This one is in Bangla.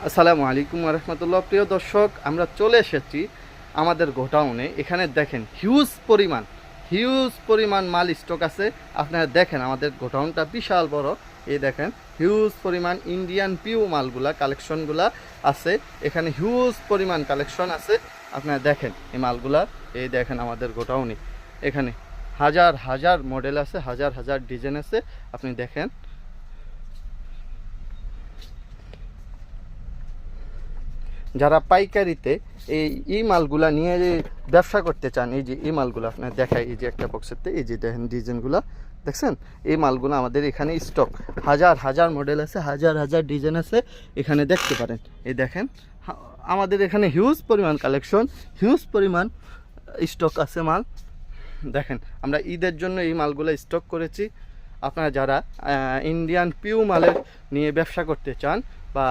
আসসালামু আলাইকুম রহমতুল্লাহ। প্রিয় দর্শক, আমরা চলে এসেছি আমাদের গোডাউনে। এখানে দেখেন হিউজ পরিমাণ মাল স্টক আছে। আপনারা দেখেন আমাদের গোডাউনটা বিশাল বড়। এই দেখেন হিউজ পরিমাণ ইন্ডিয়ান পিউ মালগুলা কালেকশনগুলা আছে। এখানে হিউজ পরিমাণ কালেকশন আছে। আপনারা দেখেন এই মালগুলা, এই দেখেন আমাদের গোডাউনে এখানে হাজার হাজার মডেল আছে, হাজার হাজার ডিজাইন আছে। আপনি দেখেন যারা পাইকারিতে এই মালগুলা নিয়ে ব্যবসা করতে চান, এই যে এই মালগুলো আপনার দেখায়, এই যে একটা বক্সেতে এই যে দেখেন ডিজাইনগুলো দেখছেন। এই মালগুলো আমাদের এখানে স্টক হাজার হাজার মডেল আছে, হাজার হাজার ডিজাইন আছে। এখানে দেখতে পারেন, এই দেখেন আমাদের এখানে হিউজ পরিমাণ কালেকশন, হিউজ পরিমাণ স্টক আছে মাল। দেখেন আমরা ঈদের জন্য এই মালগুলো স্টক করেছি। আপনারা যারা ইন্ডিয়ান পিউ মালের নিয়ে ব্যবসা করতে চান বা